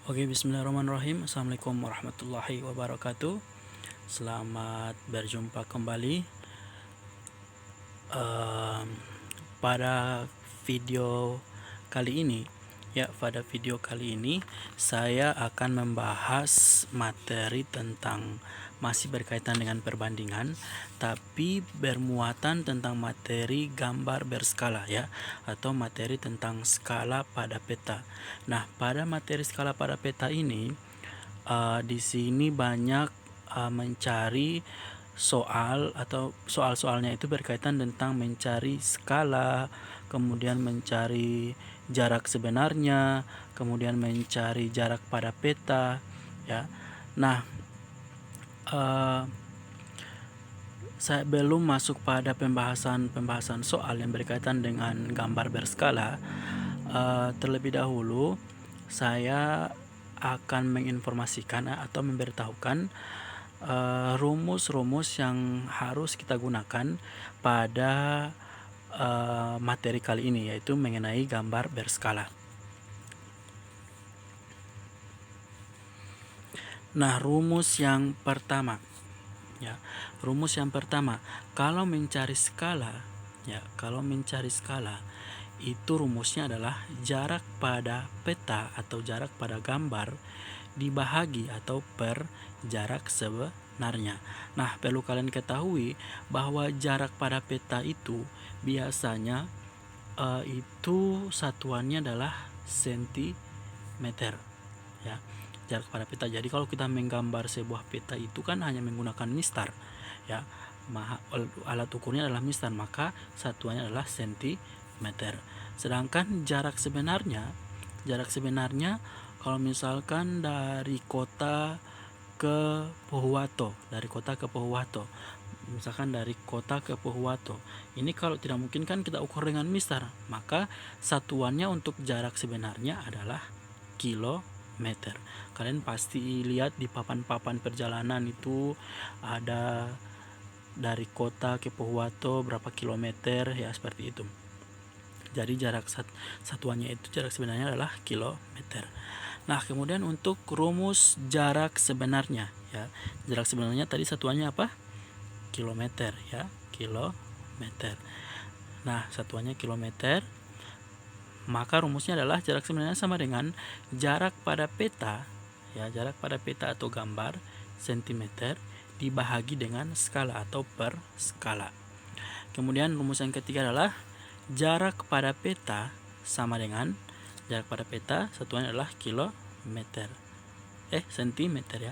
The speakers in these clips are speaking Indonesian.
Oke, bismillahirrahmanirrahim. Assalamualaikum warahmatullahi wabarakatuh. Selamat berjumpa kembali. Em, pada video kali ini, saya akan membahas materi tentang masih berkaitan dengan perbandingan, tapi bermuatan tentang materi gambar berskala atau materi tentang skala pada peta. Nah, pada materi skala pada peta ini, di sini banyak mencari soal atau soal-soalnya itu berkaitan tentang mencari skala, kemudian mencari jarak sebenarnya, kemudian mencari jarak pada peta, ya. Nah, saya belum masuk pada pembahasan soal yang berkaitan dengan gambar berskala. Terlebih dahulu, saya akan menginformasikan atau memberitahukan rumus-rumus yang harus kita gunakan pada materi kali ini, yaitu mengenai gambar berskala. Nah, rumus yang pertama, kalau mencari skala, itu rumusnya adalah jarak pada peta atau jarak pada gambar dibahagi atau per jarak sebenarnya. Nah, perlu kalian ketahui bahwa jarak pada peta itu biasanya itu satuannya adalah sentimeter, ya. Jarak pada peta. Jadi kalau kita menggambar sebuah peta itu kan hanya menggunakan mistar, ya. Alat ukurnya adalah mistar, maka satuannya adalah sentimeter. Sedangkan jarak sebenarnya kalau misalkan dari kota ke Pohuwato, ini kalau tidak mungkin kan kita ukur dengan mistar, maka satuannya untuk jarak sebenarnya adalah kilometer. Kalian pasti lihat di papan-papan perjalanan itu ada dari kota ke Pohuwato berapa kilometer, ya, seperti itu. Jadi jarak satuannya itu jarak sebenarnya adalah kilometer. Nah, kemudian untuk rumus jarak sebenarnya, jarak sebenarnya tadi satuannya apa? Kilometer, kilometer. Nah, satuannya kilometer. Maka rumusnya adalah jarak sebenarnya sama dengan jarak pada peta, jarak pada peta atau gambar sentimeter dibahagi dengan skala atau per skala. Kemudian rumus yang ketiga adalah jarak pada peta sama dengan jarak pada peta satuannya adalah sentimeter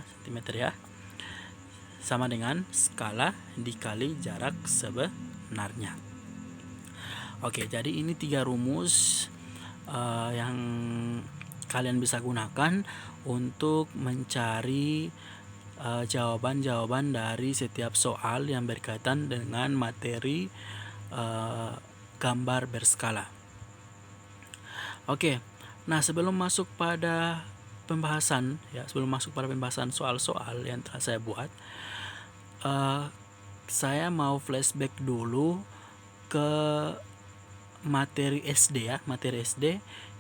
sama dengan skala dikali jarak sebenarnya. Oke, jadi ini 3 rumus yang kalian bisa gunakan untuk mencari jawaban-jawaban dari setiap soal yang berkaitan dengan materi gambar berskala. Oke, nah sebelum masuk pada pembahasan soal-soal yang telah saya buat, saya mau flashback dulu ke materi SD,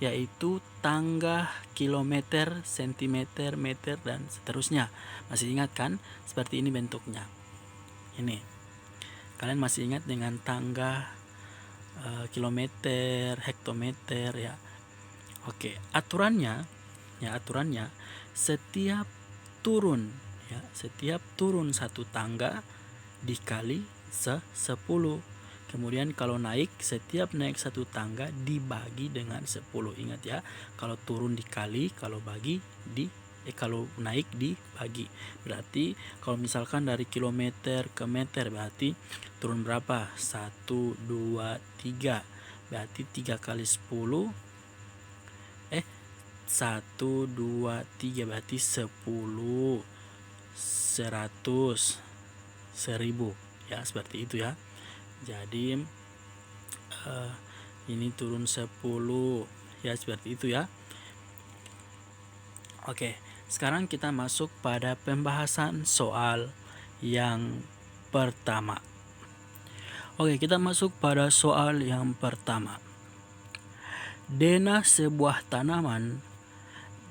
yaitu tangga, kilometer, sentimeter, meter, dan seterusnya. Masih ingat kan? Seperti ini bentuknya. Ini. Kalian masih ingat dengan tangga, kilometer, hektometer, ya. Oke, aturannya setiap turun satu tangga dikali 10. Kemudian kalau setiap naik satu tangga dibagi dengan 10. Ingat ya, kalau turun dikali, kalau naik dibagi. Berarti kalau misalkan dari kilometer ke meter berarti turun berapa? 1, 2, 3. Berarti 3 kali 10 1, 2, 3 berarti 10, 100, 1000, ya, seperti itu ya. Jadi ini turun 10, ya, seperti itu ya. Oke, sekarang kita masuk pada pembahasan soal yang pertama. Oke, kita masuk pada soal yang pertama. Denah sebuah tanaman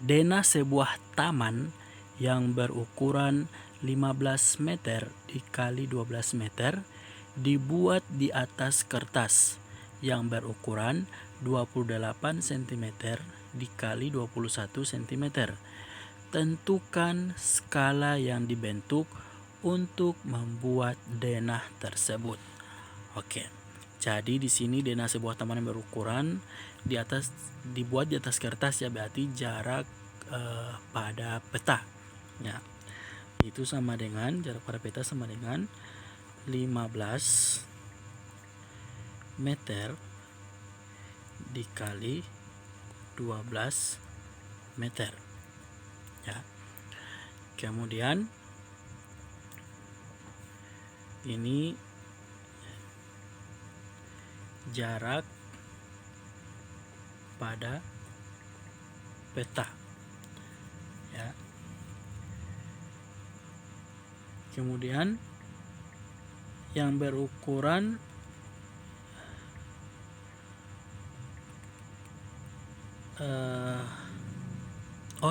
denah sebuah taman yang berukuran 15 meter dikali 12 meter dibuat di atas kertas yang berukuran 28 cm dikali 21 cm. Tentukan skala yang dibentuk untuk membuat denah tersebut. Oke. Jadi di sini denah sebuah taman yang berukuran dibuat di atas kertas, ya berarti jarak pada peta. Ya. Itu sama dengan jarak pada peta sama dengan 15 meter dikali 12 meter. Ya. Kemudian ini jarak pada peta. Ya. Kemudian yang berukuran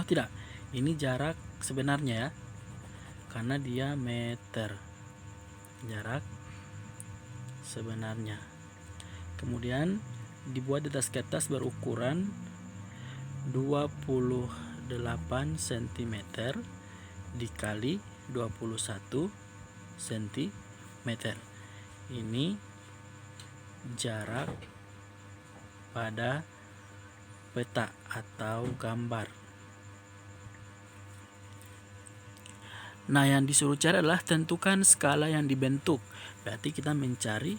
tidak, ini jarak sebenarnya ya, karena dia meter, jarak sebenarnya. Kemudian dibuat di atas kertas berukuran 28 cm dikali 21 cm. Ini jarak pada peta atau gambar. Nah, yang disuruh cari adalah tentukan skala yang dibentuk. Berarti kita mencari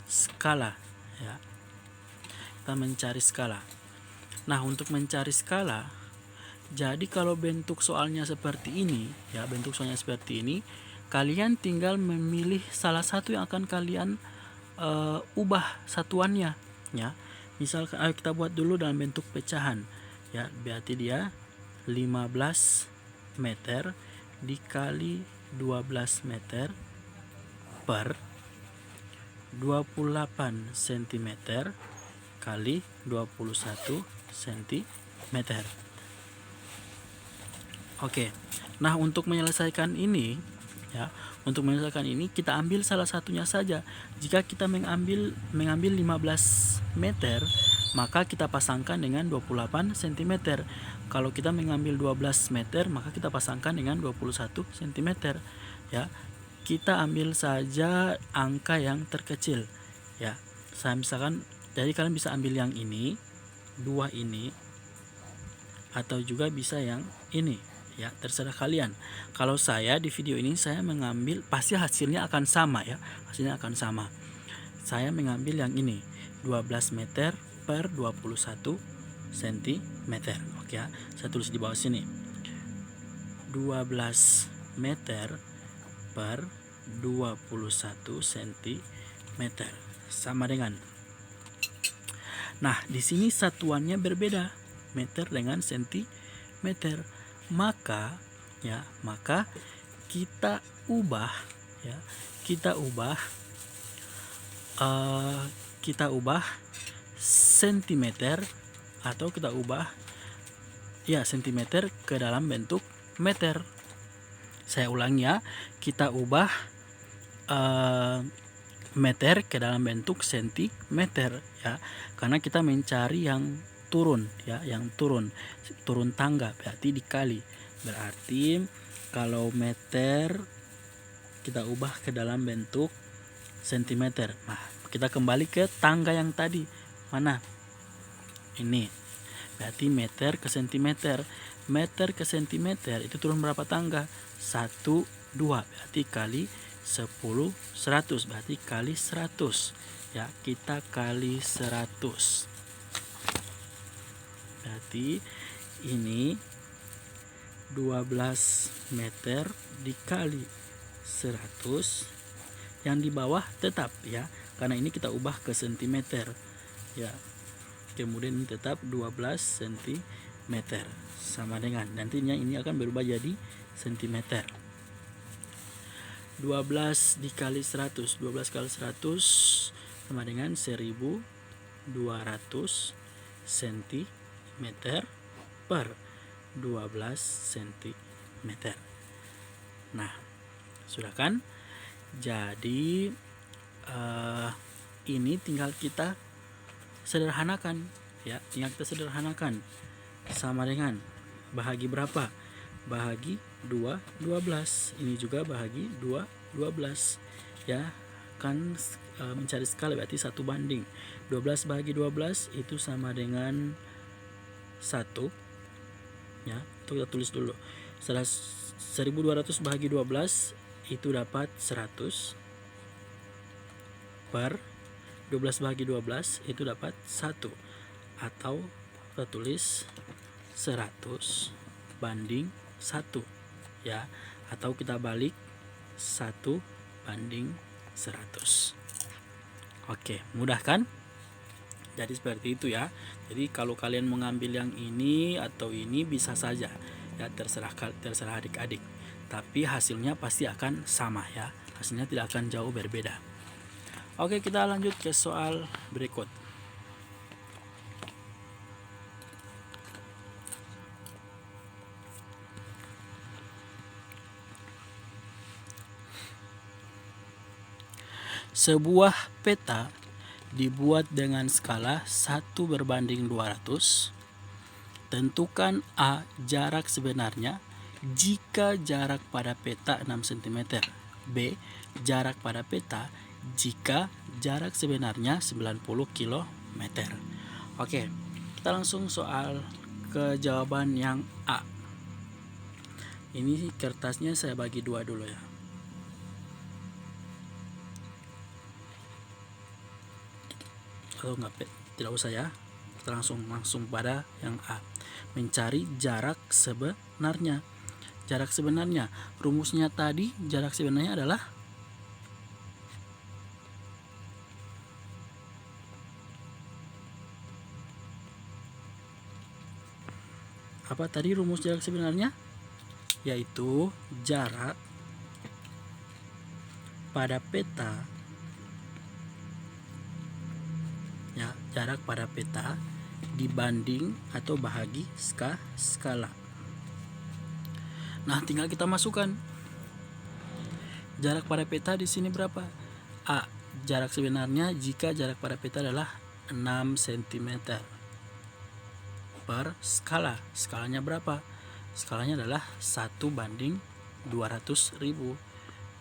skala, ya. Kita mencari skala. Nah, untuk mencari skala, jadi kalau bentuk soalnya seperti ini, ya, bentuk soalnya seperti ini, kalian tinggal memilih salah satu yang akan kalian ubah satuannya, ya. Misalkan ayo kita buat dulu dalam bentuk pecahan, ya. Berarti dia 15 meter dikali 12 meter per 28 cm kali 21 cm. Oke. Nah, untuk menyelesaikan ini, ya, untuk menyelesaikan ini kita ambil salah satunya saja. Jika kita mengambil 15 meter, maka kita pasangkan dengan 28 cm. Kalau kita mengambil 12 meter, maka kita pasangkan dengan 21 cm. Ya, kita ambil saja angka yang terkecil. Ya, saya misalkan, jadi kalian bisa ambil yang ini, 2 ini, atau juga bisa yang ini. Ya, terserah kalian. Kalau saya di video ini saya mengambil, pasti hasilnya akan sama, ya. Hasilnya akan sama. Saya mengambil yang ini, 12 meter per 21 cm. Oke, ya. Saya tulis di bawah sini. 12 meter per 21 cm sama dengan. Nah, di sini satuannya berbeda, meter dengan cm. Maka kita ubah, ya. Kita ubah sentimeter, atau kita ubah, ya, sentimeter ke dalam bentuk meter. Saya ulangi, ya, kita ubah meter ke dalam bentuk sentimeter, ya, karena kita mencari yang turun, ya, yang turun tangga, berarti dikali. Berarti kalau meter kita ubah ke dalam bentuk sentimeter. Nah, kita kembali ke tangga yang tadi. Mana? Ini. Berarti meter ke sentimeter. Meter ke sentimeter itu turun berapa tangga? 1, 2. Berarti kali 10, 100. Berarti kali 100. Ya, kita kali 100. Berarti ini 12 meter dikali 100. Yang di bawah tetap, ya, karena ini kita ubah ke sentimeter, ya. Kemudian ini tetap 12 cm sama dengan, nantinya ini akan berubah jadi sentimeter. 12 dikali 100, 12 kali 100 sama dengan 1200 cm per 12 cm. Nah, sudah kan? Jadi ini tinggal kita sederhanakan ya, sama dengan bahagi berapa? Bahagi 2, 12. Ini juga bahagi 2, 12 ya. Kan mencari skala berarti 1 banding 12 bahagi 12 itu sama dengan 1 ya. Itu kita tulis dulu. 1200 bahagi 12 itu dapat 100 per 12 bahagi 12 itu dapat 1, atau kita tulis 100 banding 1 ya, atau kita balik 1 banding 100. Oke, mudah kan? Jadi seperti itu ya. Jadi kalau kalian mengambil yang ini atau ini bisa saja ya, terserah adik-adik. Tapi hasilnya pasti akan sama ya. Hasilnya tidak akan jauh berbeda. Oke, kita lanjut ke soal berikut. Sebuah peta dibuat dengan skala 1 berbanding 200. Tentukan A jarak sebenarnya jika jarak pada peta 6 cm. B jarak pada peta jika jarak sebenarnya 90 km. Oke, kita langsung soal ke jawaban yang A. Ini kertasnya saya bagi dua dulu ya. Kalau tidak usah ya. Kita langsung pada yang A. Mencari jarak sebenarnya. Jarak sebenarnya, rumusnya tadi jarak sebenarnya adalah apa tadi rumus jarak sebenarnya? Yaitu jarak pada peta ya, jarak pada peta dibanding atau bahagi skala. Nah, tinggal kita masukkan jarak pada peta di sini berapa? A, jarak sebenarnya jika jarak pada peta adalah 6 cm per skala. Skalanya berapa? Skalanya adalah 1 banding 200.000.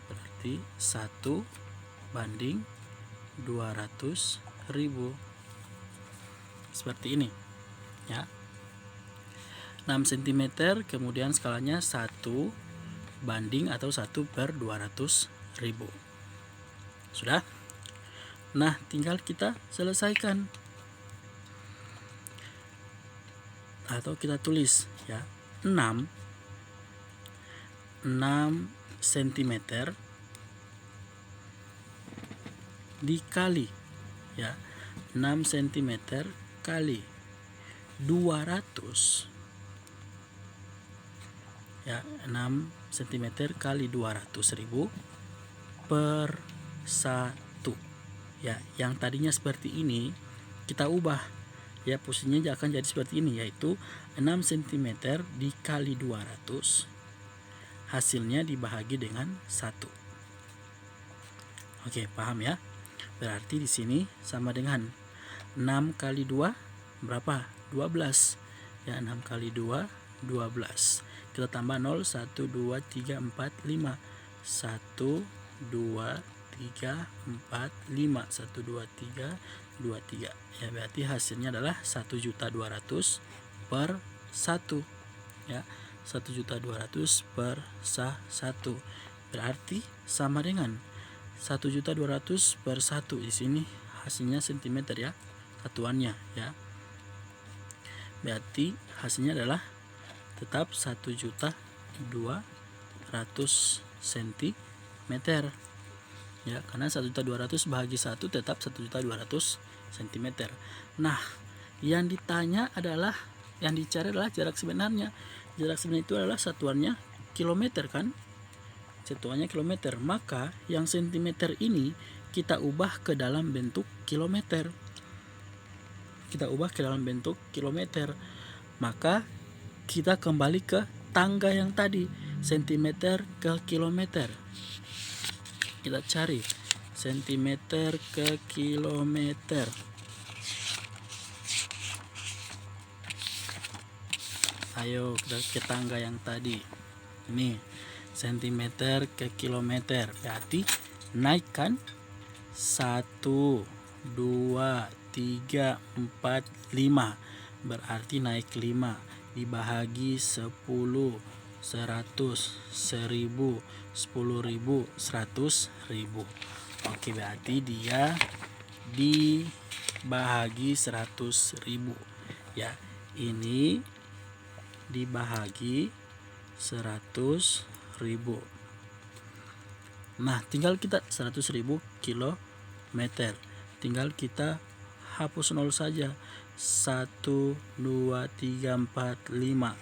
Berarti 1 banding 200.000. Seperti ini ya. 6 cm, kemudian skalanya 1 banding atau 1 per 200.000. Sudah? Nah, tinggal kita selesaikan. Atau kita tulis ya, 6 cm dikali ya, 6 cm kali 200 ya, 6 cm kali 200.000 per 1 ya. Yang tadinya seperti ini kita ubah ya, posisinya akan jadi seperti ini, yaitu 6 cm dikali 200, hasilnya dibahagi dengan 1. Oke, paham ya? Berarti di sini sama dengan 6 kali 2 berapa? 12 ya. 6 kali 2 12. Kita tambah 0, 1 2 3 4 5. 1 2 3 4 5. 1 2 3 23 ya. Berarti hasilnya adalah 1.200.000 per 1 ya. 1.200.000 per 1. Berarti sama dengan 1.200.000 per 1. Di sini hasilnya cm ya, satuannya ya. Berarti hasilnya adalah tetap 1.200.000 cm ya, karena 1.200.000 bahagi 1 tetap 1.200.000 cm. Nah, yang ditanya adalah, yang dicari adalah jarak sebenarnya. Jarak sebenarnya itu adalah satuannya kilometer kan? Satuannya kilometer. Maka yang cm ini kita ubah ke dalam bentuk kilometer. Maka kita kembali ke tangga yang tadi, sentimeter ke kilometer. Kita cari sentimeter ke kilometer. Ayo kita ke tangga yang tadi. Ini sentimeter ke kilometer. Berarti naikkan 1, 2, 3, 4, 5. Berarti naik 5 dibagi 10, 100, 1000, 10.000, 100.000. Oke, berarti dia dibagi 100.000. Ya, ini dibagi 100.000. Nah, tinggal kita 100.000 kilometer. Tinggal kita hapus 0 saja. 1, 2, 3, 4, 5.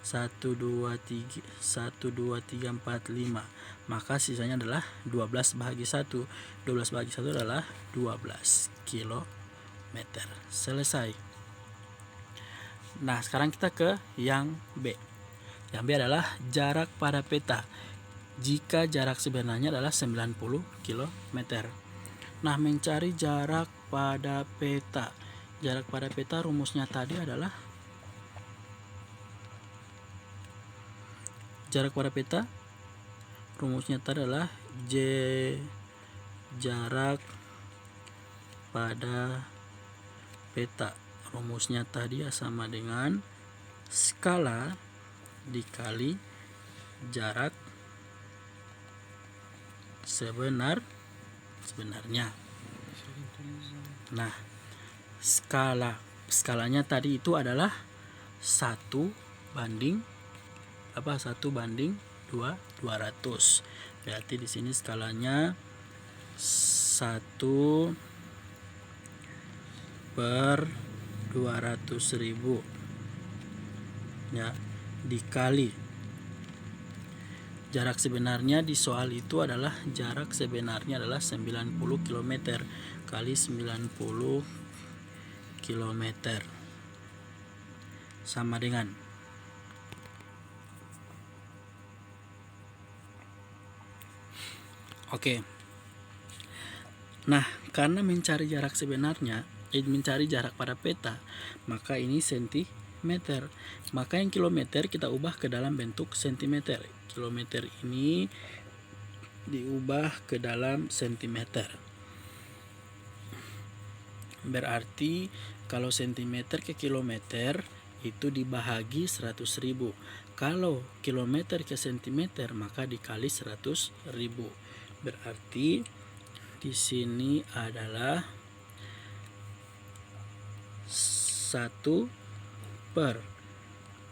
1, 2, 3, 4, 5. Maka sisanya adalah 12 bahagi 1. 12 bahagi 1 adalah 12 kilometer. Selesai. Nah, sekarang kita ke yang B. Yang B adalah jarak pada peta jika jarak sebenarnya adalah 90 km. Nah, mencari jarak pada peta. Jarak pada peta rumusnya tadi adalah jarak pada peta rumusnya tadi adalah J jarak pada peta. Rumusnya tadi sama dengan skala dikali jarak sebenarnya. Nah, skalanya tadi itu adalah 1 banding 200. Berarti di sini skalanya 1 per 200.000 ya, dikali jarak sebenarnya di soal itu adalah jarak sebenarnya adalah 90 km kali 90 km sama dengan Nah, karena mencari jarak sebenarnya mencari jarak pada peta, maka ini sentimeter. Maka yang kilometer kita ubah ke dalam bentuk sentimeter. Kilometer ini diubah ke dalam sentimeter. Berarti kalau sentimeter ke kilometer itu dibahagi 100.000. Kalau kilometer ke sentimeter maka dikali 100.000. Berarti di sini adalah 1 per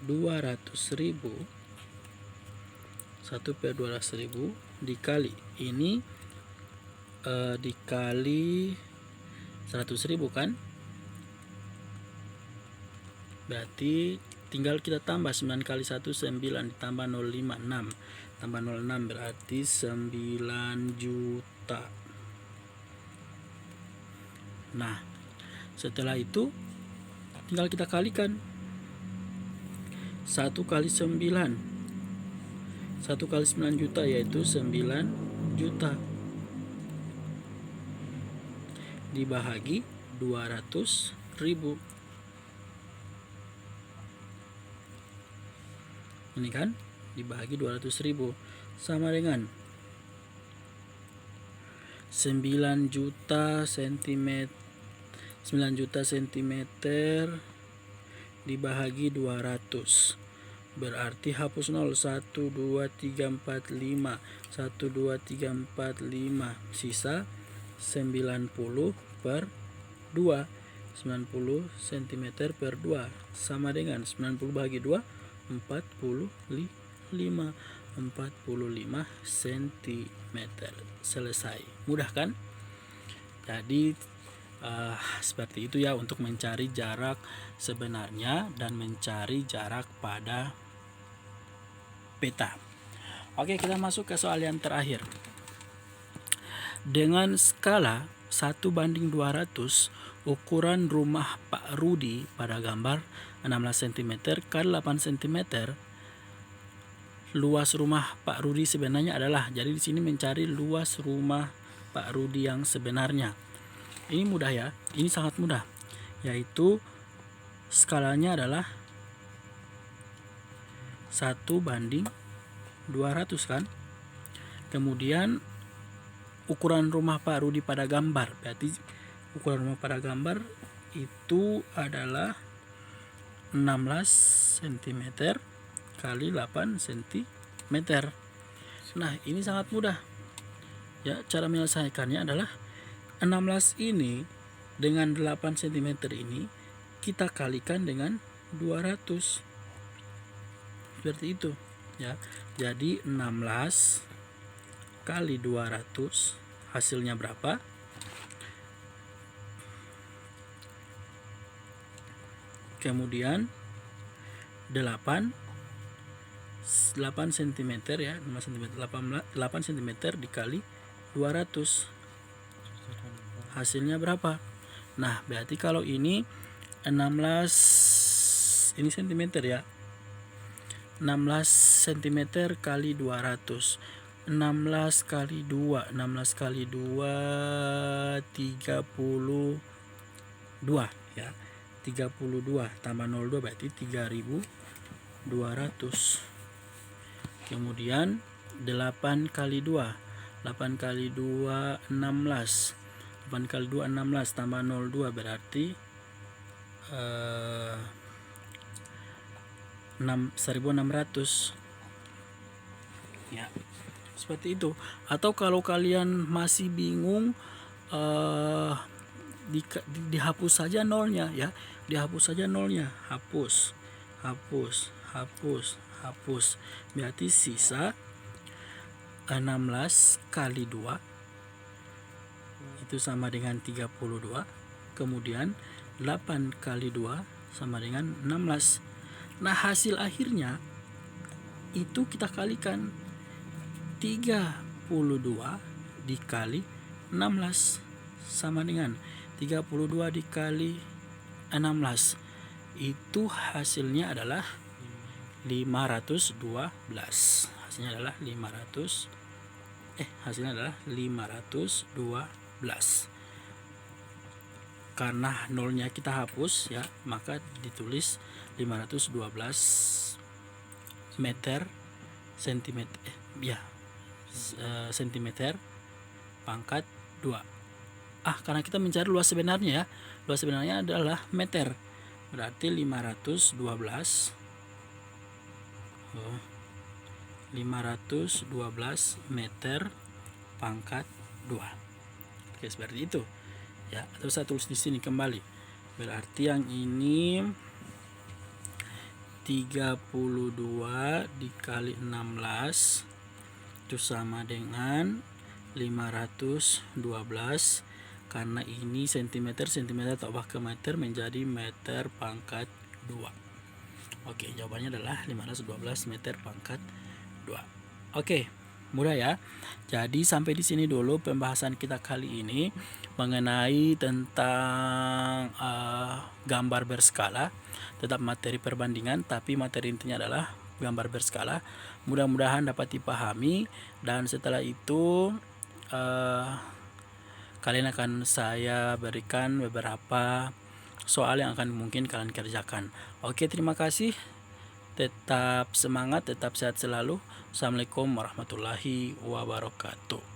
200.000 dikali ini dikali 100.000 kan, berarti tinggal kita tambah 9 kali 1 9 ditambah 0,5 6 tambah 0,6 berarti 9 juta. Nah, setelah itu tinggal kita kalikan 1 kali 9 juta yaitu 9 juta dibahagi 200.000. Ini kan dibahagi 200.000 sama dengan 9 juta sentimeter dibahagi 200. Berarti hapus 0 1 2 3 4 5 1 2 3 4 5 sisa 90 per 2. 90 cm per 2 sama dengan 90 bahagi 2 45 cm. Selesai. Mudah kan? Jadi seperti itu ya untuk mencari jarak sebenarnya dan mencari jarak pada peta. Oke, kita masuk ke soal yang terakhir. Dengan skala 1:200, ukuran rumah Pak Rudi pada gambar 16 cm kali 8 cm. Luas rumah Pak Rudi sebenarnya adalah, jadi di sini mencari luas rumah Pak Rudi yang sebenarnya. Ini mudah ya, ini sangat mudah, yaitu skalanya adalah 1:200 kan. Kemudian ukuran rumah Pak Rudi pada gambar, berarti ukuran rumah pada gambar itu adalah 16 cm kali 8 cm. Nah, ini sangat mudah. Ya, cara menyelesaikannya adalah 16 ini dengan 8 cm ini kita kalikan dengan 200. Seperti itu, ya. Jadi 16 kali 200 hasilnya berapa? Kemudian 8 cm ya, 5 cm, 8 cm dikali 200 hasilnya berapa? Nah, berarti kalau ini 16 ini cm ya, 16 cm kali 200, 16 kali 2, 16 kali 2 32 ya, 32 tambah 02 berarti 3200. Kemudian 8 kali 2, 8 kali 2 16, 8 kali 2 16 tambah 02 berarti 1600 ya, seperti itu. Atau kalau kalian masih bingung, dihapus saja nolnya ya, dihapus saja nolnya, hapus, berarti sisa 16 kali 2 itu sama dengan 32, kemudian 8 kali 2 sama dengan 16. Nah, hasil akhirnya itu kita kalikan 32 dikali 16 sama dengan 32 dikali 16, itu hasilnya adalah 512. Hasilnya adalah 512. Karena nolnya kita hapus ya, maka ditulis 512 meter sentimeter sentimeter pangkat 2. Karena kita mencari luas sebenarnya ya, luas sebenarnya adalah meter, berarti 512 meter pangkat 2. Oke, seperti itu ya. Atau saya tulis di sini kembali, berarti yang ini 32 dikali 16 itu sama dengan 512, karena ini sentimeter tambah ke meter menjadi meter pangkat 2. Oke, jawabannya adalah 512 meter pangkat 2. Oke, mudah ya. Jadi sampai di sini dulu pembahasan kita kali ini mengenai tentang gambar berskala. Tetap materi perbandingan, tapi materi intinya adalah gambar berskala. Mudah-mudahan dapat dipahami, dan setelah itu kalian akan saya berikan beberapa soal yang akan mungkin kalian kerjakan. Oke, terima kasih. Tetap semangat, tetap sehat selalu. Assalamualaikum warahmatullahi wabarakatuh.